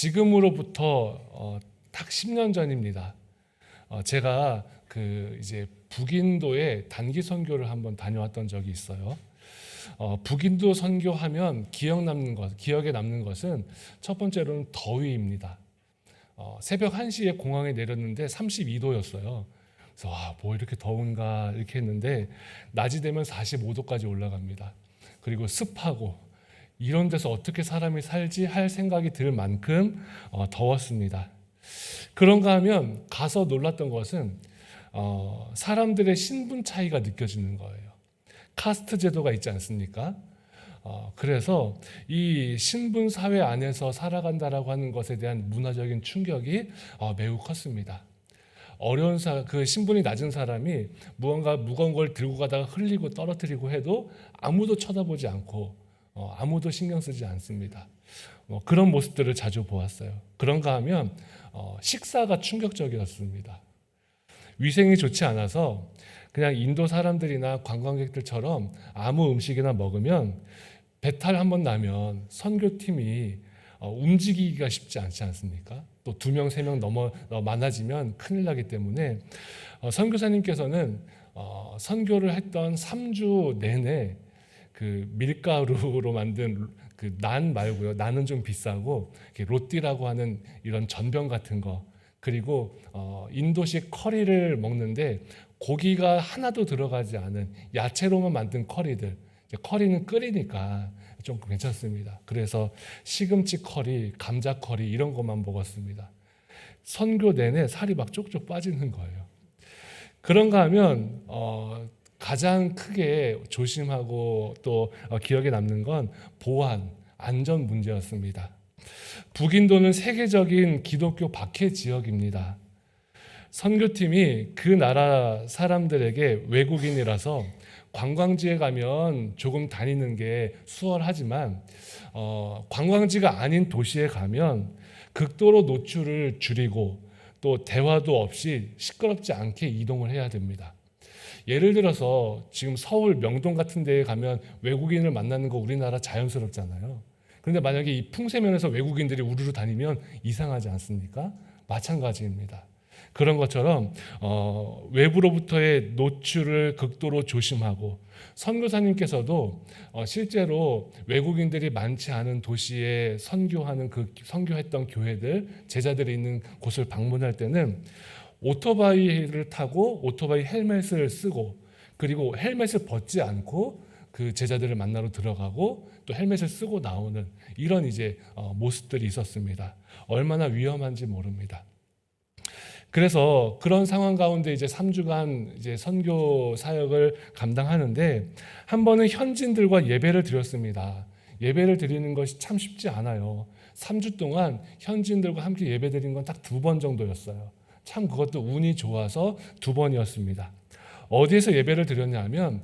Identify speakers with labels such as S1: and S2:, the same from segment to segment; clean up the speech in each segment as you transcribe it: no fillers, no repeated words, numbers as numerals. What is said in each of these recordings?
S1: 지금으로부터 딱 10년 전입니다. 제가 이제 북인도에 단기 선교를 한번 다녀왔던 적이 있어요. 북인도 선교하면 기억에 남는 것은 첫 번째로는 더위입니다. 새벽 1시에 공항에 내렸는데 32도였어요. 그래서 뭐 이렇게 더운가 이렇게 했는데 낮이 되면 45도까지 올라갑니다. 그리고 습하고 이런 데서 어떻게 사람이 살지 할 생각이 들 만큼 더웠습니다. 그런가 하면 가서 놀랐던 것은 사람들의 신분 차이가 느껴지는 거예요. 카스트 제도가 있지 않습니까? 그래서 이 신분 사회 안에서 살아간다라고 하는 것에 대한 문화적인 충격이 매우 컸습니다. 그 신분이 낮은 사람이 무언가 무거운 걸 들고 가다가 흘리고 떨어뜨리고 해도 아무도 쳐다보지 않고 아무도 신경 쓰지 않습니다. 그런 모습들을 자주 보았어요. 그런가 하면 식사가 충격적이었습니다. 위생이 좋지 않아서 그냥 인도 사람들이나 관광객들처럼 아무 음식이나 먹으면 배탈 한번 나면 선교팀이 움직이기가 쉽지 않지 않습니까? 또 2명, 3명 많아지면 큰일 나기 때문에 선교사님께서는 선교를 했던 3주 내내 그 밀가루로 만든 그 난 말고요. 난은 좀 비싸고 로띠라고 하는 이런 전병 같은 거, 그리고 인도식 커리를 먹는데 고기가 하나도 들어가지 않은 야채로만 만든 커리들. 커리는 끓이니까 좀 괜찮습니다. 그래서 시금치 커리, 감자 커리 이런 것만 먹었습니다. 선교 내내 살이 막 쪽쪽 빠지는 거예요. 그런가 하면 가장 크게 조심하고 또 기억에 남는 건 보안, 안전 문제였습니다. 북인도는 세계적인 기독교 박해 지역입니다. 선교팀이 그 나라 사람들에게 외국인이라서 관광지에 가면 조금 다니는 게 수월하지만 관광지가 아닌 도시에 가면 극도로 노출을 줄이고 또 대화도 없이 시끄럽지 않게 이동을 해야 됩니다. 예를 들어서 지금 서울 명동 같은 데에 가면 외국인을 만나는 거 우리나라 자연스럽잖아요. 그런데 만약에 이 풍세면에서 외국인들이 우르르 다니면 이상하지 않습니까? 마찬가지입니다. 그런 것처럼 외부로부터의 노출을 극도로 조심하고, 선교사님께서도 실제로 외국인들이 많지 않은 도시에 선교했던 교회들, 제자들이 있는 곳을 방문할 때는 오토바이를 타고 오토바이 헬멧을 쓰고, 그리고 헬멧을 벗지 않고 그 제자들을 만나러 들어가고 또 헬멧을 쓰고 나오는 이런 이제 모습들이 있었습니다. 얼마나 위험한지 모릅니다. 그래서 그런 상황 가운데 이제 3주간 이제 선교 사역을 감당하는데 한 번은 현지인들과 예배를 드렸습니다. 예배를 드리는 것이 참 쉽지 않아요. 3주 동안 현지인들과 함께 예배 드린 건 딱 2번 정도였어요. 참 그것도 운이 좋아서 2번이었습니다. 어디에서 예배를 드렸냐 하면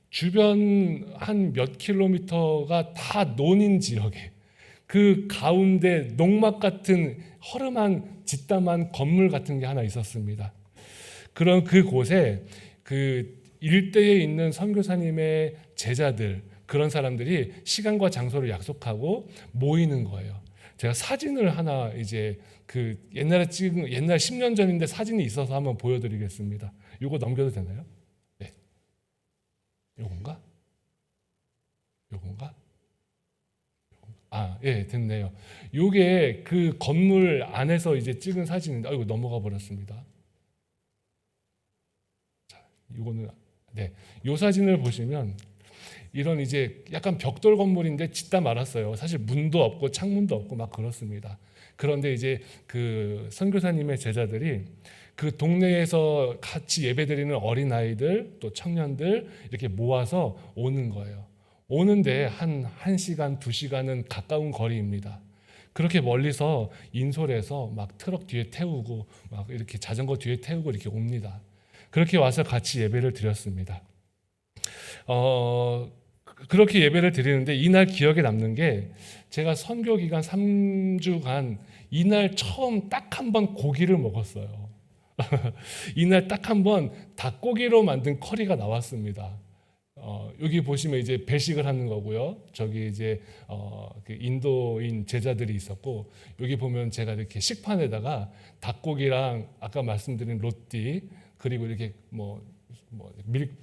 S1: 주변 한 몇 킬로미터가 다 논인 지역에 그 가운데 농막 같은 허름한 짓담한 건물 같은 게 하나 있었습니다. 그런 그곳에 그 일대에 있는 선교사님의 제자들, 그런 사람들이 시간과 장소를 약속하고 모이는 거예요. 제가 사진을 하나 이제 그 옛날 10년 전인데 사진이 있어서 한번 보여드리겠습니다. 이거 넘겨도 되나요? 네. 요건가? 예, 됐네요. 요게 그 건물 안에서 이제 찍은 사진인데, 이거 넘어가 버렸습니다. 자, 요거는, 네. 요 사진을 보시면, 이런 이제 약간 벽돌 건물인데 짓다 말았어요. 사실 문도 없고 창문도 없고 막 그렇습니다. 그런데 이제 그 선교사님의 제자들이 그 동네에서 같이 예배드리는 어린아이들, 또 청년들 이렇게 모아서 오는 거예요. 오는데 한 1시간, 2시간은 가까운 거리입니다. 그렇게 멀리서 인솔해서 막 트럭 뒤에 태우고 막 이렇게 자전거 뒤에 태우고 이렇게 옵니다. 그렇게 와서 같이 예배를 드렸습니다. 그렇게 예배를 드리는데 이날 기억에 남는 게, 제가 선교 기간 3주간 이날 처음 딱 한 번 고기를 먹었어요. 이날 딱 한 번 닭고기로 만든 커리가 나왔습니다. 여기 보시면 이제 배식을 하는 거고요. 저기 이제 그 인도인 제자들이 있었고, 여기 보면 제가 이렇게 식판에다가 닭고기랑 아까 말씀드린 로띠, 그리고 이렇게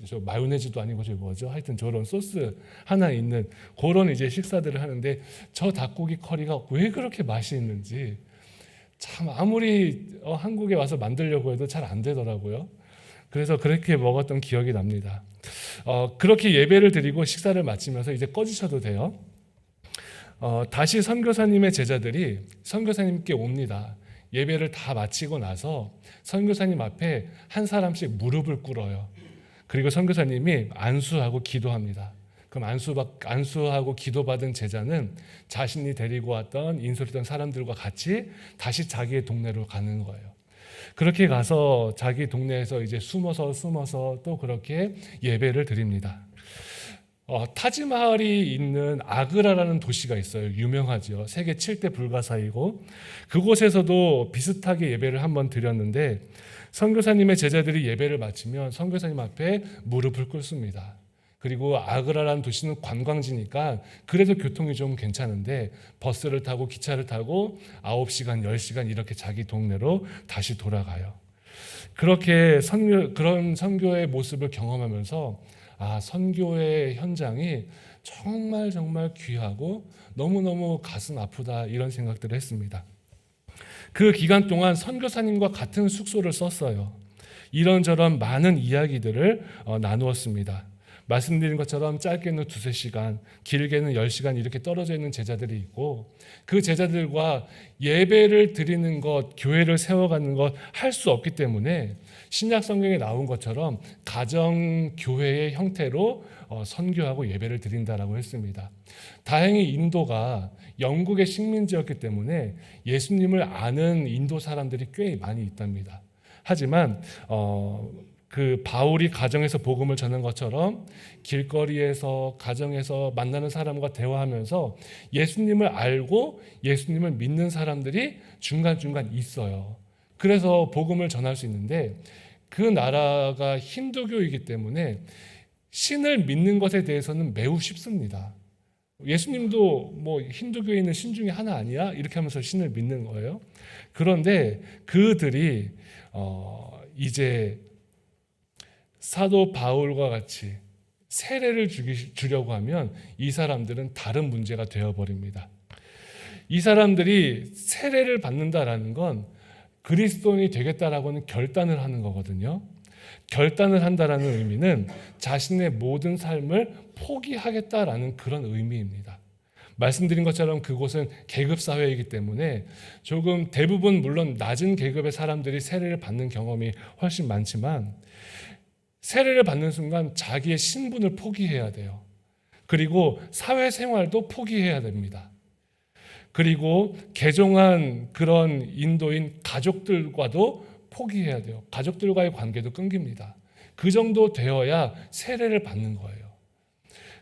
S1: 저 마요네즈도 아니고 저 뭐죠? 하여튼 저런 소스 하나 있는 그런 이제 식사들을 하는데, 저 닭고기 커리가 왜 그렇게 맛이 있는지 참 아무리 한국에 와서 만들려고 해도 잘 안 되더라고요. 그래서 그렇게 먹었던 기억이 납니다. 그렇게 예배를 드리고 식사를 마치면서 이제 꺼지셔도 돼요. 다시 선교사님의 제자들이 선교사님께 옵니다. 예배를 다 마치고 나서 선교사님 앞에 한 사람씩 무릎을 꿇어요. 그리고 선교사님이 안수하고 기도합니다. 그럼 안수하고 기도받은 제자는 자신이 데리고 왔던 인솔했던 사람들과 같이 다시 자기의 동네로 가는 거예요. 그렇게 가서 자기 동네에서 이제 숨어서 또 그렇게 예배를 드립니다. 타지마할이 있는 아그라라는 도시가 있어요. 유명하죠. 세계 7대 불가사이고, 그곳에서도 비슷하게 예배를 한번 드렸는데, 선교사님의 제자들이 예배를 마치면 선교사님 앞에 무릎을 꿇습니다. 그리고 아그라라는 도시는 관광지니까 그래도 교통이 좀 괜찮은데 버스를 타고 기차를 타고 9시간, 10시간 이렇게 자기 동네로 다시 돌아가요. 그렇게 그런 선교의 모습을 경험하면서 선교의 현장이 정말 귀하고 너무너무 가슴 아프다, 이런 생각들을 했습니다. 그 기간 동안 선교사님과 같은 숙소를 썼어요. 이런저런 많은 이야기들을 나누었습니다. 말씀드린 것처럼 짧게는 2-3시간, 길게는 10시간 이렇게 떨어져 있는 제자들이 있고, 그 제자들과 예배를 드리는 것, 교회를 세워가는 것 할 수 없기 때문에 신약 성경에 나온 것처럼 가정교회의 형태로 선교하고 예배를 드린다라고 했습니다. 다행히 인도가 영국의 식민지였기 때문에 예수님을 아는 인도 사람들이 꽤 많이 있답니다. 하지만 그 바울이 가정에서 복음을 전한 것처럼 길거리에서 가정에서 만나는 사람과 대화하면서 예수님을 알고 예수님을 믿는 사람들이 중간중간 있어요. 그래서 복음을 전할 수 있는데, 그 나라가 힌두교이기 때문에 신을 믿는 것에 대해서는 매우 쉽습니다. 예수님도 힌두교에 있는 신 중에 하나 아니야? 이렇게 하면서 신을 믿는 거예요. 그런데 그들이 이제 사도 바울과 같이 세례를 주려고 하면 이 사람들은 다른 문제가 되어버립니다. 이 사람들이 세례를 받는다라는 건 그리스도인이 되겠다라고는 결단을 하는 거거든요. 결단을 한다라는 의미는 자신의 모든 삶을 포기하겠다라는 그런 의미입니다. 말씀드린 것처럼 그곳은 계급사회이기 때문에 조금 대부분 물론 낮은 계급의 사람들이 세례를 받는 경험이 훨씬 많지만, 세례를 받는 순간 자기의 신분을 포기해야 돼요. 그리고 사회생활도 포기해야 됩니다. 그리고 개종한 그런 인도인 가족들과도 포기해야 돼요. 가족들과의 관계도 끊깁니다. 그 정도 되어야 세례를 받는 거예요.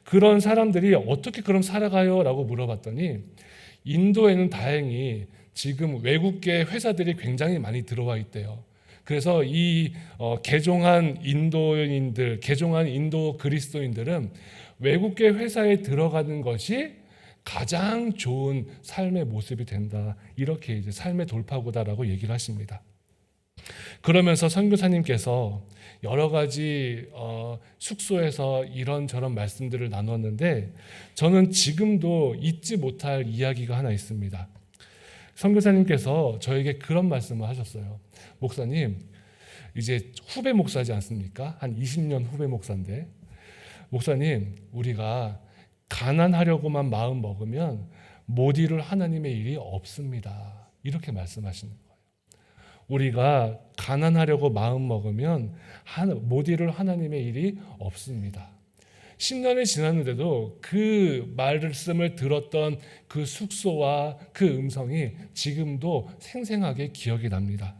S1: 그런 사람들이 어떻게 그럼 살아가요? 라고 물어봤더니, 인도에는 다행히 지금 외국계 회사들이 굉장히 많이 들어와 있대요. 그래서 이 개종한 인도인들, 개종한 인도 그리스도인들은 외국계 회사에 들어가는 것이 가장 좋은 삶의 모습이 된다. 이렇게 이제 삶의 돌파구다라고 얘기를 하십니다. 그러면서 선교사님께서 여러 가지 숙소에서 이런저런 말씀들을 나눴는데, 저는 지금도 잊지 못할 이야기가 하나 있습니다. 선교사님께서 저에게 그런 말씀을 하셨어요. 목사님, 이제 후배 목사지 않습니까? 한 20년 후배 목사인데, 목사님, 우리가 가난하려고만 마음 먹으면 못 이룰 하나님의 일이 없습니다. 이렇게 말씀하시는 거예요. 우리가 가난하려고 마음 먹으면 못 이룰 하나님의 일이 없습니다. 10년이 지났는데도 그 말씀을 들었던 그 숙소와 그 음성이 지금도 생생하게 기억이 납니다.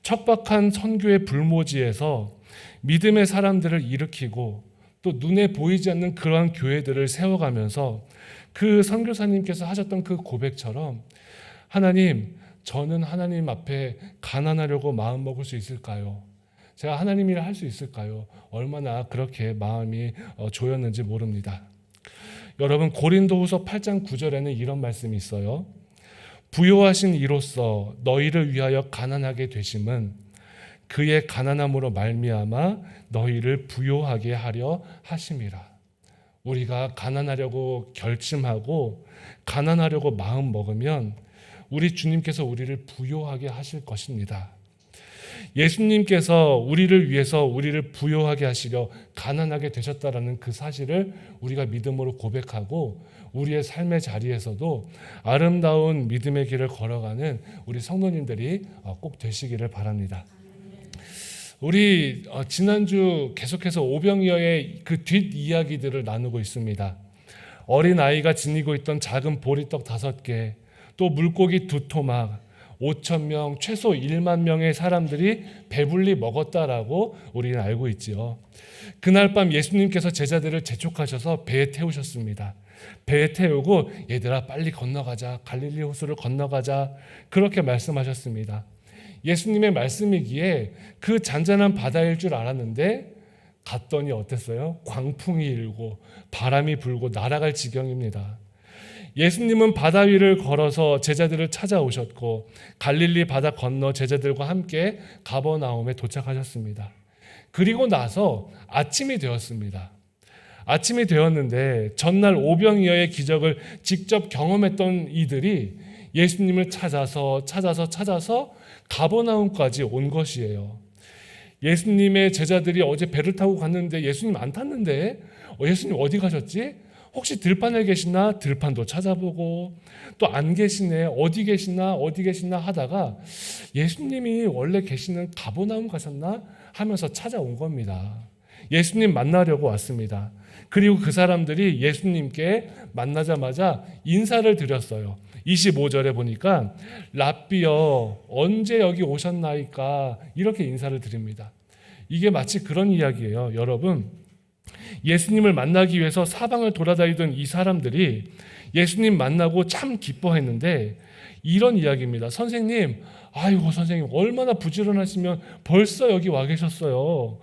S1: 척박한 선교의 불모지에서 믿음의 사람들을 일으키고 또 눈에 보이지 않는 그러한 교회들을 세워가면서 그 선교사님께서 하셨던 그 고백처럼, 하나님, 저는 하나님 앞에 가난하려고 마음먹을 수 있을까요? 제가 하나님 일을 할 수 있을까요? 얼마나 그렇게 마음이 조였는지 모릅니다. 여러분, 고린도후서 8장 9절에는 이런 말씀이 있어요. 부요하신 이로써 너희를 위하여 가난하게 되심은 그의 가난함으로 말미암아 너희를 부요하게 하려 하심이라. 우리가 가난하려고 결심하고 가난하려고 마음 먹으면 우리 주님께서 우리를 부요하게 하실 것입니다. 예수님께서 우리를 위해서 우리를 부요하게 하시려 가난하게 되셨다라는 그 사실을 우리가 믿음으로 고백하고 우리의 삶의 자리에서도 아름다운 믿음의 길을 걸어가는 우리 성도님들이 꼭 되시기를 바랍니다. 우리 지난주 계속해서 오병이어의 그 뒷이야기들을 나누고 있습니다. 어린 아이가 지니고 있던 작은 보리떡 5개, 또 물고기 2토막, 5,000명, 최소 1만 명의 사람들이 배불리 먹었다라고 우리는 알고 있지요. 그날 밤 예수님께서 제자들을 재촉하셔서 배에 태우셨습니다. 배에 태우고 얘들아 빨리 건너가자, 갈릴리 호수를 건너가자, 그렇게 말씀하셨습니다. 예수님의 말씀이기에 그 잔잔한 바다일 줄 알았는데 갔더니 어땠어요? 광풍이 일고 바람이 불고 날아갈 지경입니다. 예수님은 바다 위를 걸어서 제자들을 찾아오셨고 갈릴리 바다 건너 제자들과 함께 가버나움에 도착하셨습니다. 그리고 나서 아침이 되었습니다. 아침이 되었는데 전날 오병이어의 기적을 직접 경험했던 이들이 예수님을 찾아서 가버나움까지 온 것이에요. 예수님의 제자들이 어제 배를 타고 갔는데 예수님 안 탔는데 예수님 어디 가셨지? 혹시 들판에 계시나? 들판도 찾아보고 또 안 계시네, 어디 계시나 하다가 예수님이 원래 계시는 가버나움 가셨나 하면서 찾아온 겁니다. 예수님 만나려고 왔습니다. 그리고 그 사람들이 예수님께 만나자마자 인사를 드렸어요. 25절에 보니까 랍비여 언제 여기 오셨나이까 이렇게 인사를 드립니다. 이게 마치 그런 이야기예요. 여러분, 예수님을 만나기 위해서 사방을 돌아다니던 이 사람들이 예수님 만나고 참 기뻐했는데 이런 이야기입니다. 선생님, 아이고 선생님 얼마나 부지런하시면 벌써 여기 와 계셨어요.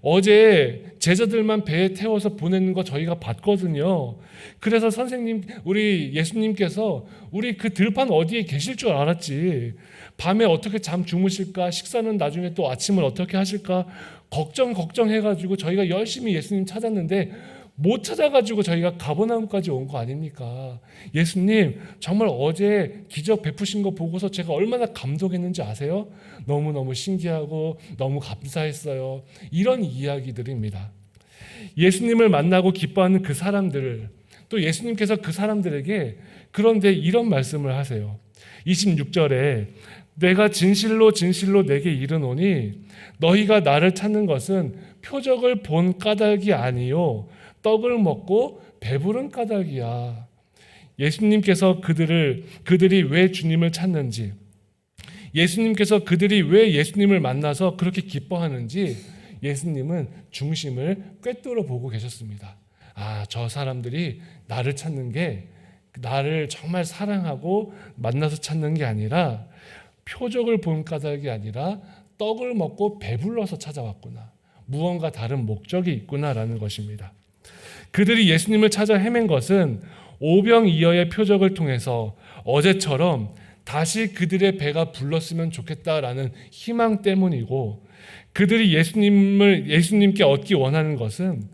S1: 어제 제자들만 배에 태워서 보내는 거 저희가 봤거든요. 그래서 선생님, 우리 예수님께서 우리 그 들판 어디에 계실 줄 알았지. 밤에 어떻게 잠 주무실까? 식사는 나중에 또 아침을 어떻게 하실까? 걱정해가지고 저희가 열심히 예수님 찾았는데 못 찾아가지고 저희가 가버나움까지 온 거 아닙니까? 예수님 정말 어제 기적 베푸신 거 보고서 제가 얼마나 감동했는지 아세요? 너무너무 신기하고 너무 감사했어요. 이런 이야기들입니다. 예수님을 만나고 기뻐하는 그 사람들을 또 예수님께서 그 사람들에게 그런데 이런 말씀을 하세요. 26절에 내가 진실로 내게 이르노니 너희가 나를 찾는 것은 표적을 본 까닭이 아니요 떡을 먹고 배부른 까닭이야. 예수님께서 그들이 왜 주님을 찾는지, 예수님께서 그들이 왜 예수님을 만나서 그렇게 기뻐하는지 예수님은 중심을 꿰뚫어 보고 계셨습니다. 저 사람들이 나를 찾는 게 나를 정말 사랑하고 만나서 찾는 게 아니라 표적을 본 까닭이 아니라 떡을 먹고 배불러서 찾아왔구나. 무언가 다른 목적이 있구나라는 것입니다. 그들이 예수님을 찾아 헤맨 것은 오병이어의 표적을 통해서 어제처럼 다시 그들의 배가 불렀으면 좋겠다라는 희망 때문이고, 그들이 예수님께 얻기 원하는 것은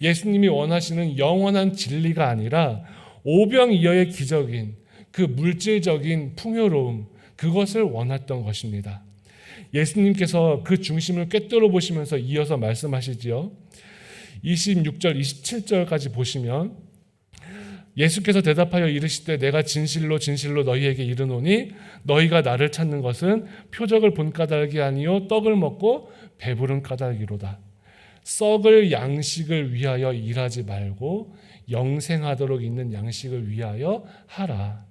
S1: 예수님이 원하시는 영원한 진리가 아니라 오병이어의 기적인 그 물질적인 풍요로움, 그것을 원했던 것입니다. 예수님께서 그 중심을 꿰뚫어 보시면서 이어서 말씀하시지요. 26절, 27절까지 보시면 예수께서 대답하여 이르시되 내가 진실로 너희에게 이르노니 너희가 나를 찾는 것은 표적을 본 까닭이 아니요 떡을 먹고 배부른 까닭이로다. 썩을 양식을 위하여 일하지 말고 영생하도록 있는 양식을 위하여 하라.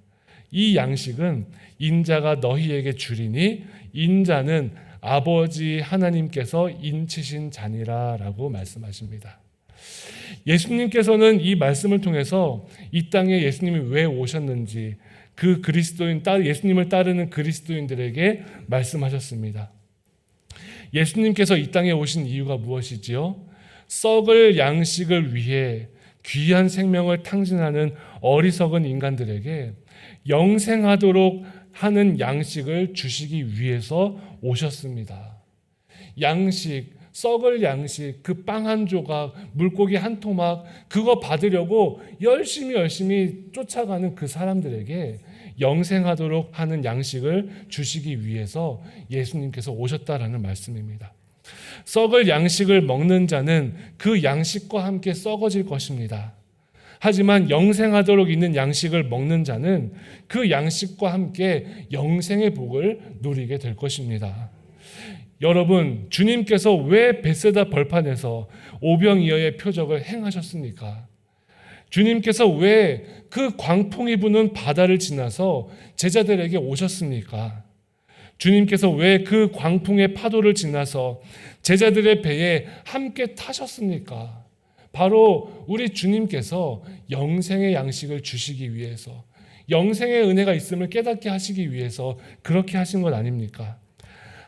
S1: 이 양식은 인자가 너희에게 주리니 인자는 아버지 하나님께서 인치신 자니라 라고 말씀하십니다. 예수님께서는 이 말씀을 통해서 이 땅에 예수님이 왜 오셨는지 그 예수님을 따르는 그리스도인들에게 말씀하셨습니다. 예수님께서 이 땅에 오신 이유가 무엇이지요? 썩을 양식을 위해 귀한 생명을 탕진하는 어리석은 인간들에게 영생하도록 하는 양식을 주시기 위해서 오셨습니다. 양식, 썩을 양식, 그 빵 한 조각, 물고기 한 토막, 그거 받으려고 열심히 쫓아가는 그 사람들에게 영생하도록 하는 양식을 주시기 위해서 예수님께서 오셨다라는 말씀입니다. 썩을 양식을 먹는 자는 그 양식과 함께 썩어질 것입니다. 하지만 영생하도록 있는 양식을 먹는 자는 그 양식과 함께 영생의 복을 누리게 될 것입니다. 여러분, 주님께서 왜 벳세다 벌판에서 오병이어의 표적을 행하셨습니까? 주님께서 왜 그 광풍이 부는 바다를 지나서 제자들에게 오셨습니까? 주님께서 왜 그 광풍의 파도를 지나서 제자들의 배에 함께 타셨습니까? 바로 우리 주님께서 영생의 양식을 주시기 위해서, 영생의 은혜가 있음을 깨닫게 하시기 위해서 그렇게 하신 것 아닙니까?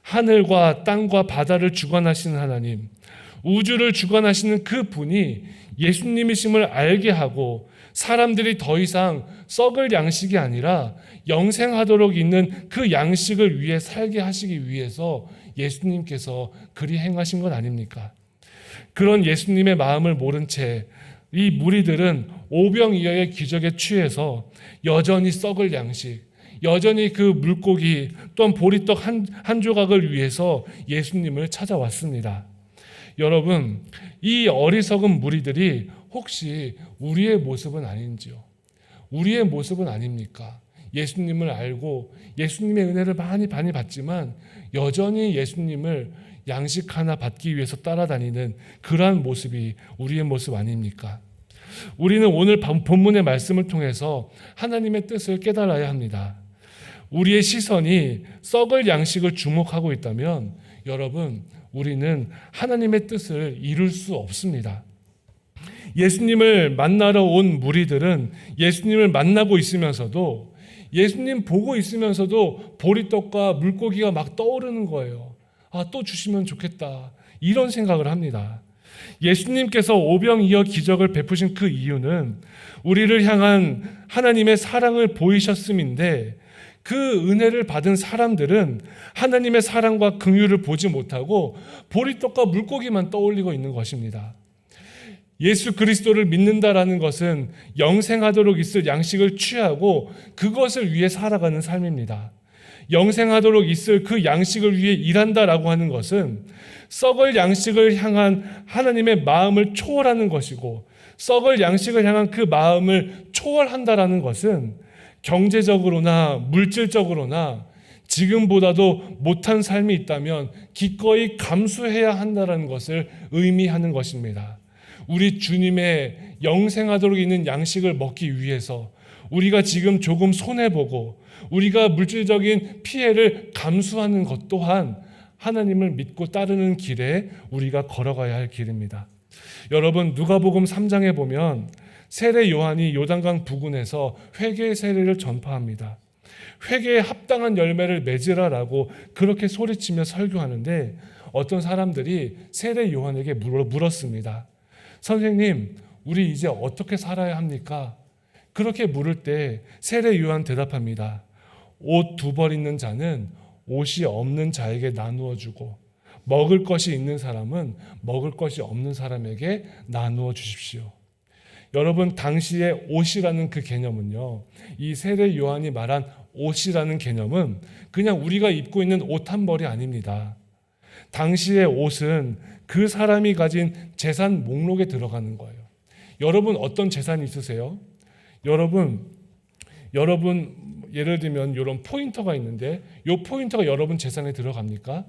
S1: 하늘과 땅과 바다를 주관하시는 하나님, 우주를 주관하시는 그 분이 예수님이심을 알게 하고 사람들이 더 이상 썩을 양식이 아니라 영생하도록 있는 그 양식을 위해 살게 하시기 위해서 예수님께서 그리 행하신 것 아닙니까? 그런 예수님의 마음을 모른 채 이 무리들은 오병이어의 기적에 취해서 여전히 썩을 양식, 여전히 그 물고기 또는 보리떡 한 조각을 위해서 예수님을 찾아왔습니다. 여러분, 이 어리석은 무리들이 혹시 우리의 모습은 아닌지요? 우리의 모습은 아닙니까? 예수님을 알고 예수님의 은혜를 많이 받지만 여전히 예수님을 양식 하나 받기 위해서 따라다니는 그러한 모습이 우리의 모습 아닙니까? 우리는 오늘 본문의 말씀을 통해서 하나님의 뜻을 깨달아야 합니다. 우리의 시선이 썩을 양식을 주목하고 있다면 여러분, 우리는 하나님의 뜻을 이룰 수 없습니다. 예수님을 만나러 온 무리들은 예수님을 만나고 있으면서도, 예수님 보고 있으면서도 보리떡과 물고기가 막 떠오르는 거예요. 또 주시면 좋겠다, 이런 생각을 합니다. 예수님께서 오병이어 기적을 베푸신 그 이유는 우리를 향한 하나님의 사랑을 보이셨음인데, 그 은혜를 받은 사람들은 하나님의 사랑과 긍휼을 보지 못하고 보리떡과 물고기만 떠올리고 있는 것입니다. 예수 그리스도를 믿는다라는 것은 영생하도록 있을 양식을 취하고 그것을 위해 살아가는 삶입니다. 영생하도록 있을 그 양식을 위해 일한다라고 하는 것은 썩을 양식을 향한 하나님의 마음을 초월하는 것이고, 썩을 양식을 향한 그 마음을 초월한다라는 것은 경제적으로나 물질적으로나 지금보다도 못한 삶이 있다면 기꺼이 감수해야 한다는 것을 의미하는 것입니다. 우리 주님의 영생하도록 있는 양식을 먹기 위해서 우리가 지금 조금 손해보고 우리가 물질적인 피해를 감수하는 것 또한 하나님을 믿고 따르는 길에 우리가 걸어가야 할 길입니다. 여러분, 누가복음 3장에 보면 세례 요한이 요단강 부근에서 회개의 세례를 전파합니다. 회개에 합당한 열매를 맺으라라고 그렇게 소리치며 설교하는데, 어떤 사람들이 세례 요한에게 물었습니다. 선생님, 우리 이제 어떻게 살아야 합니까? 그렇게 물을 때 세례 요한 대답합니다. 옷 2벌 있는 자는 옷이 없는 자에게 나누어 주고, 먹을 것이 있는 사람은 먹을 것이 없는 사람에게 나누어 주십시오. 여러분, 당시에 옷이라는 그 개념은요, 이 세례 요한이 말한 옷이라는 개념은 그냥 우리가 입고 있는 옷 한 벌이 아닙니다. 당시의 옷은 그 사람이 가진 재산 목록에 들어가는 거예요. 여러분, 어떤 재산이 있으세요? 여러분 예를 들면 이런 포인터가 있는데, 이 포인터가 여러분 재산에 들어갑니까?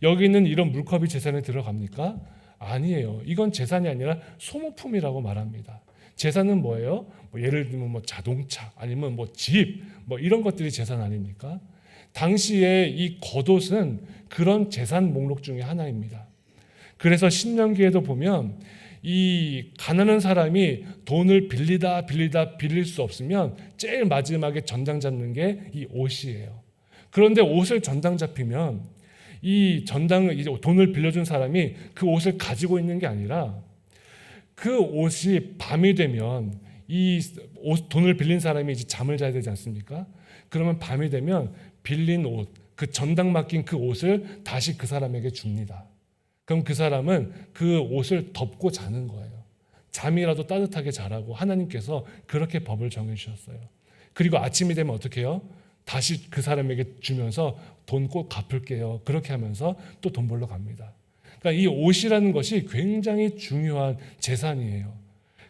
S1: 여기 있는 이런 물컵이 재산에 들어갑니까? 아니에요. 이건 재산이 아니라 소모품이라고 말합니다. 재산은 뭐예요? 예를 들면 자동차, 아니면 집, 이런 것들이 재산 아닙니까? 당시에 이 겉옷은 그런 재산 목록 중에 하나입니다. 그래서 신명기에도 보면 이 가난한 사람이 돈을 빌릴 수 없으면 제일 마지막에 전당 잡는 게 이 옷이에요. 그런데 옷을 전당 잡히면 이 전당 이제 돈을 빌려준 사람이 그 옷을 가지고 있는 게 아니라 그 옷이 밤이 되면 이 돈을 빌린 사람이 이제 잠을 자야 되지 않습니까? 그러면 밤이 되면 빌린 옷, 그 전당 맡긴 그 옷을 다시 그 사람에게 줍니다. 그럼 그 사람은 그 옷을 덮고 자는 거예요. 잠이라도 따뜻하게 자라고 하나님께서 그렇게 법을 정해주셨어요. 그리고 아침이 되면 어떻게 해요? 다시 그 사람에게 주면서 돈 꼭 갚을게요. 그렇게 하면서 또 돈 벌러 갑니다. 그러니까 이 옷이라는 것이 굉장히 중요한 재산이에요.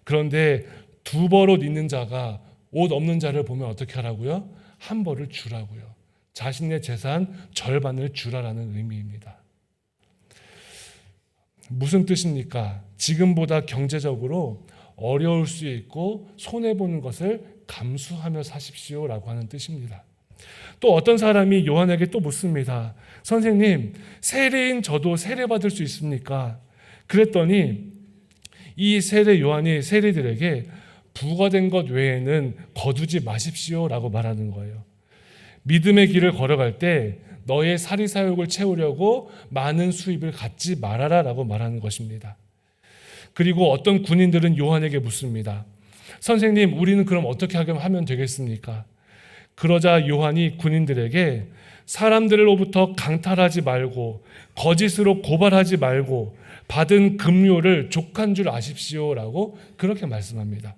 S1: 그런데 두 벌 옷 있는 자가 옷 없는 자를 보면 어떻게 하라고요? 한 벌을 주라고요. 자신의 재산 절반을 주라라는 의미입니다. 무슨 뜻입니까? 지금보다 경제적으로 어려울 수 있고 손해보는 것을 감수하며 사십시오라고 하는 뜻입니다. 또 어떤 사람이 요한에게 또 묻습니다. 선생님, 세례인 저도 세례받을 수 있습니까? 그랬더니 이 세례 요한이 세례들에게 부과된 것 외에는 거두지 마십시오라고 말하는 거예요. 믿음의 길을 걸어갈 때 너의 사리사욕을 채우려고 많은 수입을 갖지 말아라라고 말하는 것입니다. 그리고 어떤 군인들은 요한에게 묻습니다. 선생님, 우리는 그럼 어떻게 하면 되겠습니까? 그러자 요한이 군인들에게 사람들로부터 강탈하지 말고 거짓으로 고발하지 말고 받은 급료를 족한 줄 아십시오라고 그렇게 말씀합니다.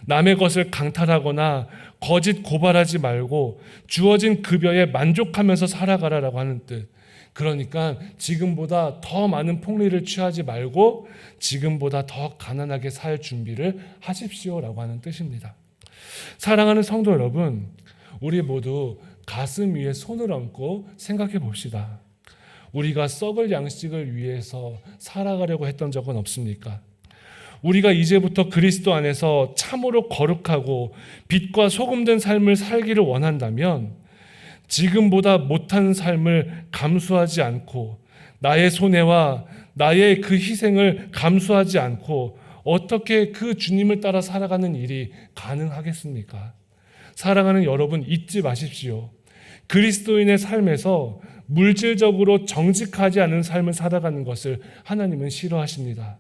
S1: 남의 것을 강탈하거나 거짓 고발하지 말고 주어진 급여에 만족하면서 살아가라라고 하는 뜻. 그러니까 지금보다 더 많은 폭리를 취하지 말고 지금보다 더 가난하게 살 준비를 하십시오라고 하는 뜻입니다. 사랑하는 성도 여러분, 우리 모두 가슴 위에 손을 얹고 생각해 봅시다. 우리가 썩을 양식을 위해서 살아가려고 했던 적은 없습니까? 우리가 이제부터 그리스도 안에서 참으로 거룩하고 빛과 소금된 삶을 살기를 원한다면 지금보다 못한 삶을 감수하지 않고 나의 손해와 나의 그 희생을 감수하지 않고 어떻게 그 주님을 따라 살아가는 일이 가능하겠습니까? 사랑하는 여러분, 잊지 마십시오. 그리스도인의 삶에서 물질적으로 정직하지 않은 삶을 살아가는 것을 하나님은 싫어하십니다.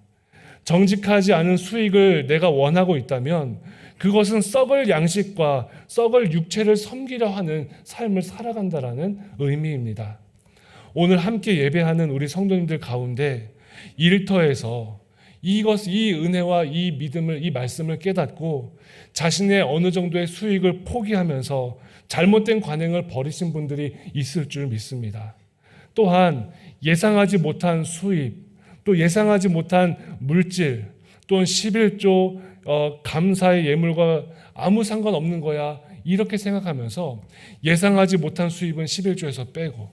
S1: 정직하지 않은 수익을 내가 원하고 있다면 그것은 썩을 양식과 썩을 육체를 섬기려 하는 삶을 살아간다라는 의미입니다. 오늘 함께 예배하는 우리 성도님들 가운데 일터에서 이 은혜와 이 믿음을, 이 말씀을 깨닫고 자신의 어느 정도의 수익을 포기하면서 잘못된 관행을 버리신 분들이 있을 줄 믿습니다. 또한 예상하지 못한 수입, 또 예상하지 못한 물질, 또는 11조 감사의 예물과 아무 상관없는 거야 이렇게 생각하면서 예상하지 못한 수입은 11조에서 빼고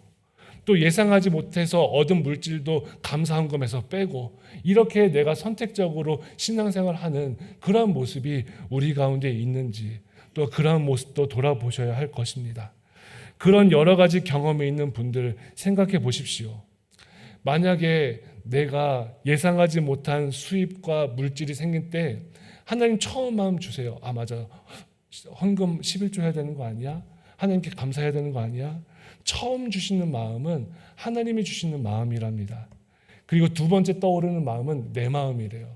S1: 또 예상하지 못해서 얻은 물질도 감사헌금에서 빼고 이렇게 내가 선택적으로 신앙생활하는 그러한 모습이 우리 가운데 있는지 또 그러한 모습도 돌아보셔야 할 것입니다. 그런 여러 가지 경험이 있는 분들 생각해 보십시오. 만약에 내가 예상하지 못한 수입과 물질이 생길 때 하나님 처음 마음 주세요. 아 맞아, 헌금 11조 해야 되는 거 아니야? 하나님께 감사해야 되는 거 아니야? 처음 주시는 마음은 하나님이 주시는 마음이랍니다. 그리고 두 번째 떠오르는 마음은 내 마음이래요.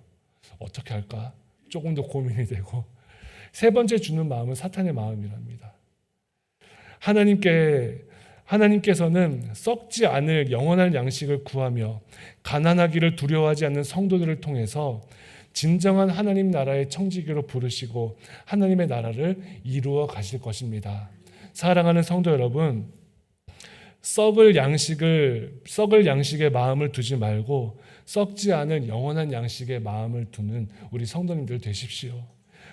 S1: 어떻게 할까? 조금 더 고민이 되고 세 번째 주는 마음은 사탄의 마음이랍니다. 하나님께서는 썩지 않을 영원한 양식을 구하며 가난하기를 두려워하지 않는 성도들을 통해서 진정한 하나님 나라의 청지기로 부르시고 하나님의 나라를 이루어 가실 것입니다. 사랑하는 성도 여러분, 썩을 양식의 마음을 두지 말고 썩지 않은 영원한 양식의 마음을 두는 우리 성도님들 되십시오.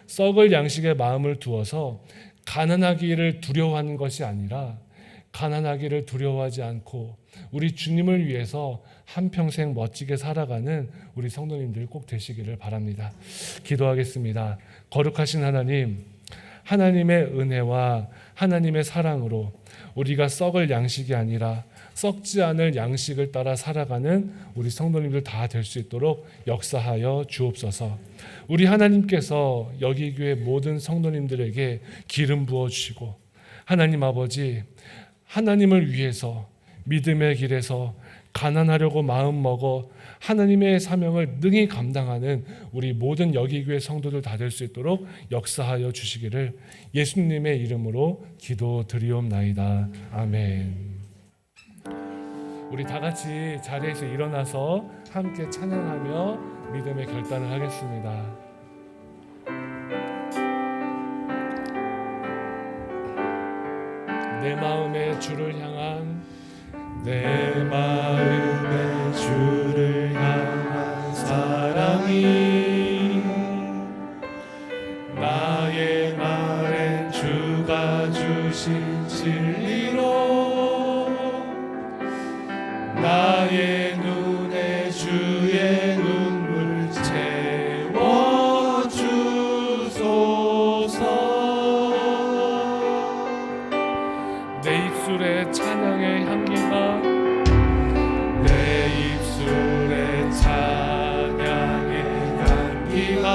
S1: 썩을 양식의 마음을 두어서 가난하기를 두려워하는 것이 아니라 가난하기를 두려워하지 않고 우리 주님을 위해서 한평생 멋지게 살아가는 우리 성도님들 꼭 되시기를 바랍니다. 기도하겠습니다. 거룩하신 하나님, 하나님의 은혜와 하나님의 사랑으로 우리가 썩을 양식이 아니라 썩지 않을 양식을 따라 살아가는 우리 성도님들 다 될 수 있도록 역사하여 주옵소서. 우리 하나님께서 여기 교회 모든 성도님들에게 기름 부어주시고 하나님 아버지, 하나님을 위해서 믿음의 길에서 가난하려고 마음 먹어 하나님의 사명을 능히 감당하는 우리 모든 여기교회 성도들 다 될 수 있도록 역사하여 주시기를 예수님의 이름으로 기도드리옵나이다. 아멘. 우리 다 같이 자리에서 일어나서 함께 찬양하며 믿음의 결단을 하겠습니다. 내 마음의 주를 향한 주를 향한 사랑이 나의 말엔 주가 주신 진리로 나의 눈에 주의 눈물 채워주소서. 내 입술에 찬양의 향기가 내 입술에 찬양의 향기가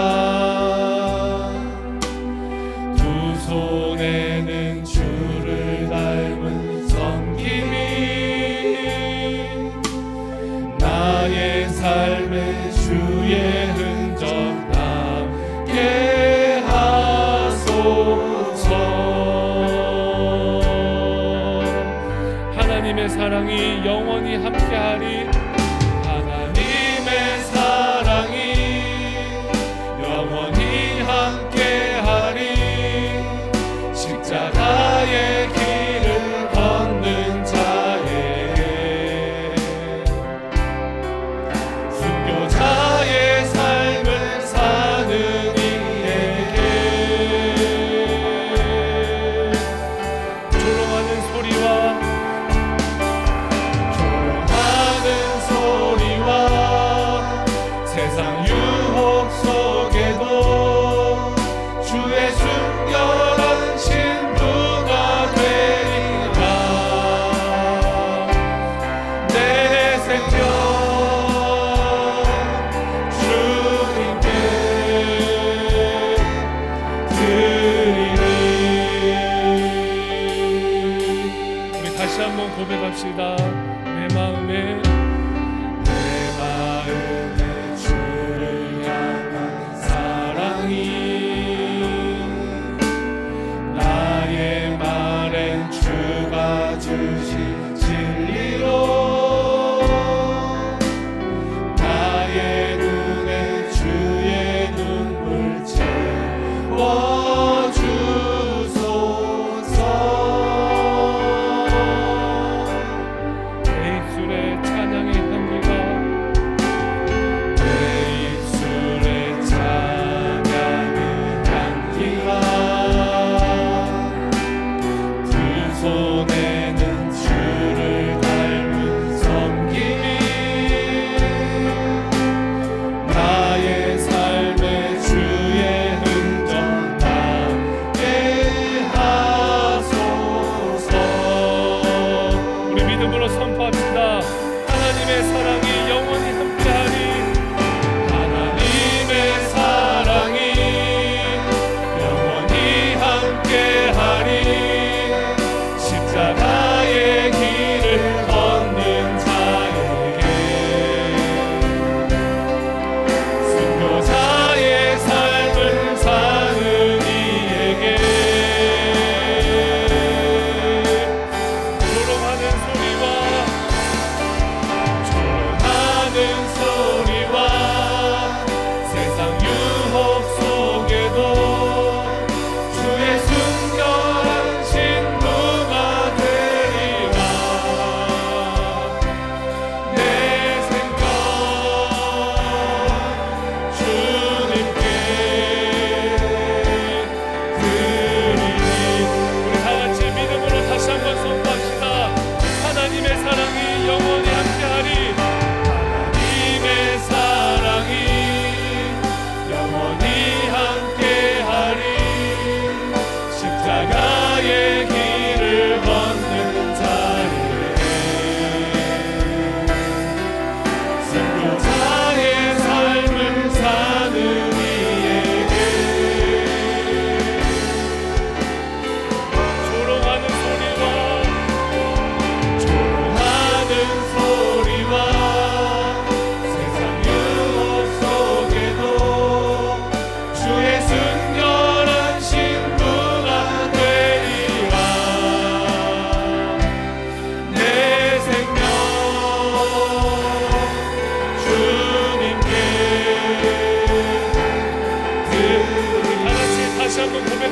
S1: 두 손에는 주를 닮은 섬김이 나의 삶에 주의 흔적 남게 하소서. 하나님의 사랑이 영원히 함께하리. 하나님의 사랑이 영원히 함께하리. 십자가의 길을 걷는 자에게 순교자의 삶을 사는 이에게 조롱하는 소리와 조롱하는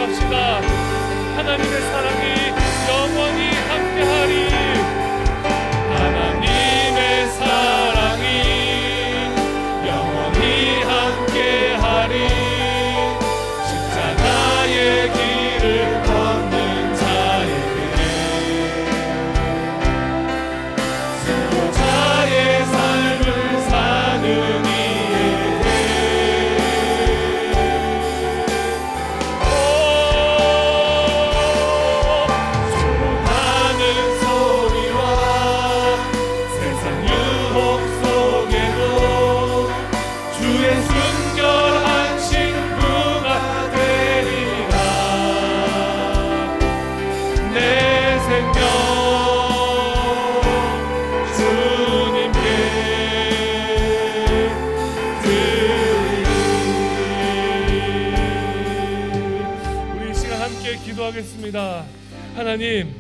S1: 기도합시다. 하나님의 사랑이 영원히 함께하리. 하나님의 사랑이 영원히 함께하리. 십자가의 길을 걷는 자에게 승리자의 삶을 사는 기도하겠습니다. 하나님,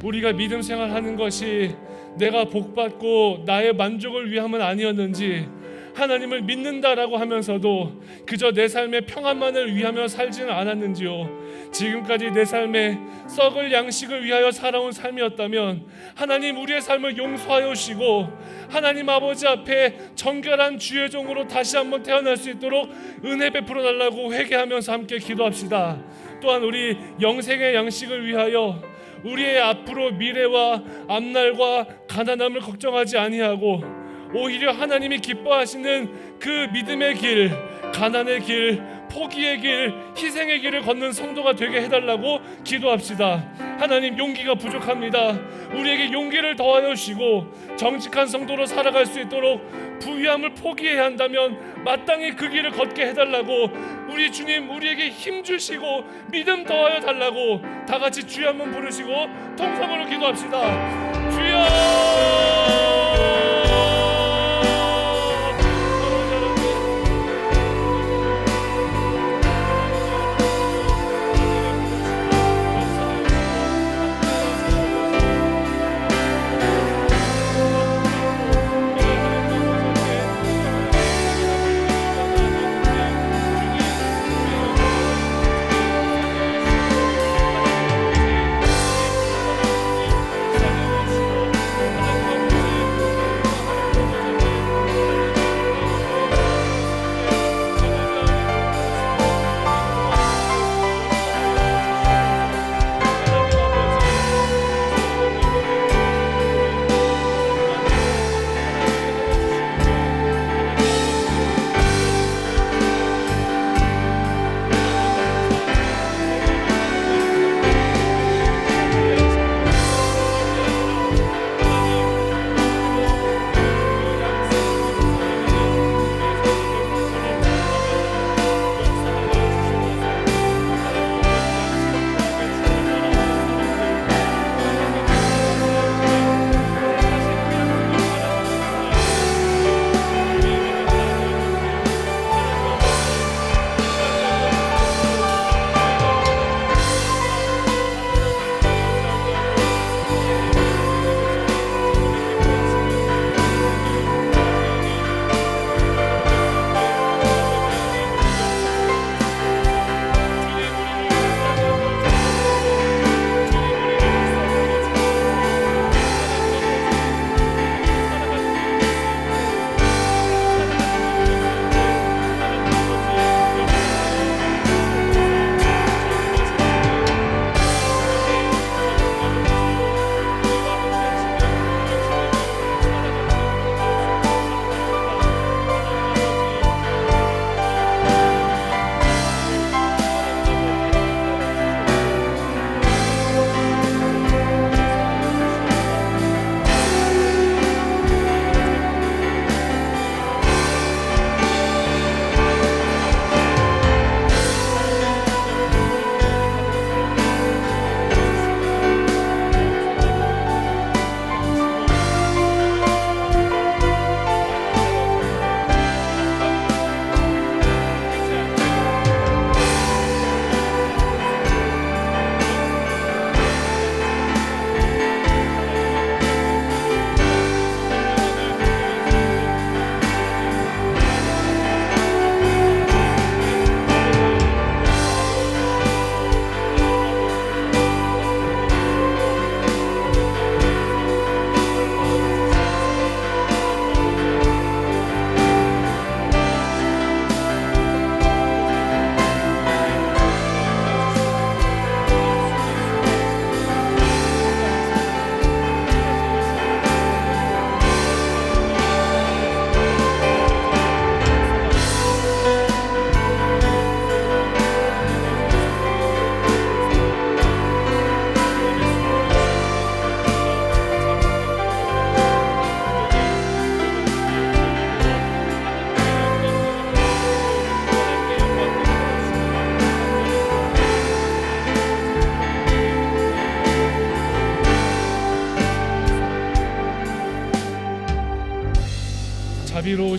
S1: 우리가 믿음 생활하는 것이 내가 복받고 나의 만족을 위함은 아니었는지, 하나님을 믿는다라고 하면서도 그저 내 삶의 평안만을 위하며 살지는 않았는지요. 지금까지 내 삶에 썩을 양식을 위하여 살아온 삶이었다면 하나님, 우리의 삶을 용서하여 주시고 하나님 아버지 앞에 정결한 주의 종으로 다시 한번 태어날 수 있도록 은혜 베풀어 달라고 회개하면서 함께 기도합시다. 또한 우리 영생의 양식을 위하여 우리의 앞으로 미래와 앞날과 가난함을 걱정하지 아니하고 오히려 하나님이 기뻐하시는 그 믿음의 길, 가난의 길, 포기의 길, 희생의 길을 걷는 성도가 되게 해달라고 기도합시다. 하나님, 용기가 부족합니다. 우리에게 용기를 더하여 주시고 정직한 성도로 살아갈 수 있도록 부유함을 포기해야 한다면 마땅히 그 길을 걷게 해달라고 우리 주님, 우리에게 힘 주시고 믿음 더하여 달라고 다 같이 주여 한번 부르시고 통성으로 기도합시다. 주여!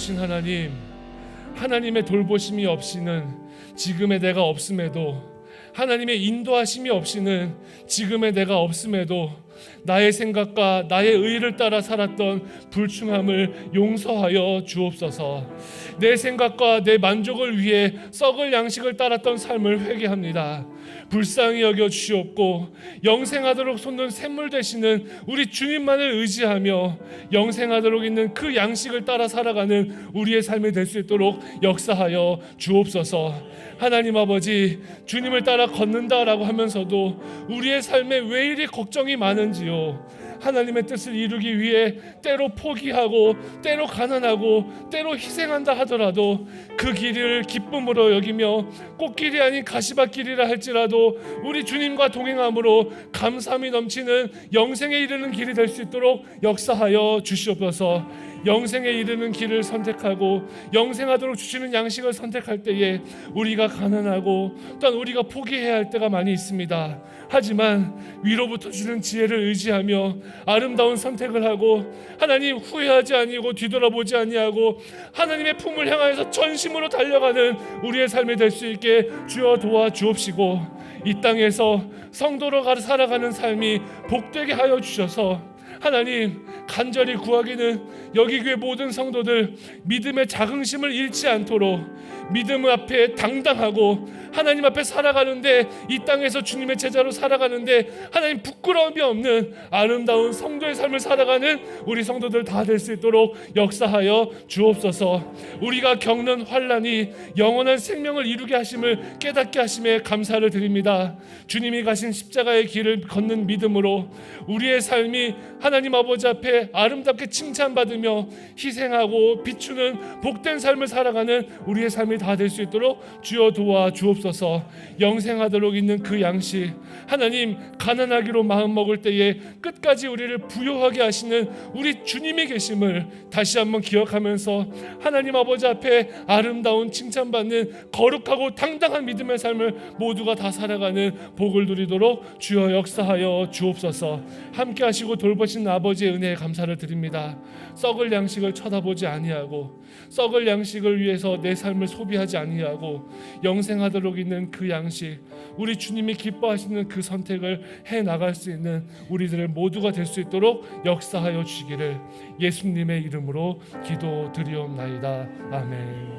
S1: 돌보신 하나님, 하나님의 돌보심이 없이는 지금의 내가 없음에도, 하나님의 인도하심이 없이는 지금의 내가 없음에도 나의 생각과 나의 의를 따라 살았던 불충함을 용서하여 주옵소서. 내 생각과 내 만족을 위해 썩을 양식을 따랐던 삶을 회개합니다. 불쌍히 여겨 주시옵고 영생하도록 솟는 샘물 되시는 우리 주님만을 의지하며 영생하도록 있는 그 양식을 따라 살아가는 우리의 삶이 될 수 있도록 역사하여 주옵소서. 하나님 아버지, 주님을 따라 걷는다라고 하면서도 우리의 삶에 왜 이리 걱정이 많은지요. 하나님의 뜻을 이루기 위해 때로 포기하고 때로 가난하고 때로 희생한다 하더라도 그 길을 기쁨으로 여기며 꽃길이 아닌 가시밭길이라 할지라도 우리 주님과 동행함으로 감사함이 넘치는 영생에 이르는 길이 될 수 있도록 역사하여 주시옵소서. 영생에 이르는 길을 선택하고 영생하도록 주시는 양식을 선택할 때에 우리가 가난하고 또한 우리가 포기해야 할 때가 많이 있습니다. 하지만 위로부터 주는 지혜를 의지하며 아름다운 선택을 하고 하나님 후회하지 아니하고 뒤돌아보지 아니하고 하나님의 품을 향하여서 전심으로 달려가는 우리의 삶이 될 수 있게 주여 도와주옵시고 이 땅에서 성도로 살아가는 삶이 복되게 하여 주셔서 하나님 간절히 구하기는 여기 교회 모든 성도들 믿음의 자긍심을 잃지 않도록 믿음 앞에 당당하고 하나님 앞에 살아가는데 이 땅에서 주님의 제자로 살아가는데 하나님 부끄러움이 없는 아름다운 성도의 삶을 살아가는 우리 성도들 다 될 수 있도록 역사하여 주옵소서. 우리가 겪는 환난이 영원한 생명을 이루게 하심을 깨닫게 하심에 감사를 드립니다. 주님이 가신 십자가의 길을 걷는 믿음으로 우리의 삶이 하나님 아버지 앞에 아름답게 칭찬받으며 희생하고 비추는 복된 삶을 살아가는 우리의 삶이 다 될 수 있도록 주여 도와 주옵소서. 영생하도록 있는 그 양식 하나님 가난하기로 마음 먹을 때에 끝까지 우리를 부요하게 하시는 우리 주님이 계심을 다시 한번 기억하면서 하나님 아버지 앞에 아름다운 칭찬받는 거룩하고 당당한 믿음의 삶을 모두가 다 살아가는 복을 누리도록 주여 역사하여 주옵소서. 함께 하시고 돌보신 아버지의 은혜에 감사를 드립니다. 썩을 양식을 쳐다보지 아니하고 썩을 양식을 위해서 내 삶을 소비하지 아니하고 영생하도록 있는 그 양식, 우리 주님이 기뻐하시는 그 선택을 해 나갈 수 있는 우리들 모두가 될 수 있도록 역사하여 주시기를 예수님의 이름으로 기도드리옵나이다. 아멘.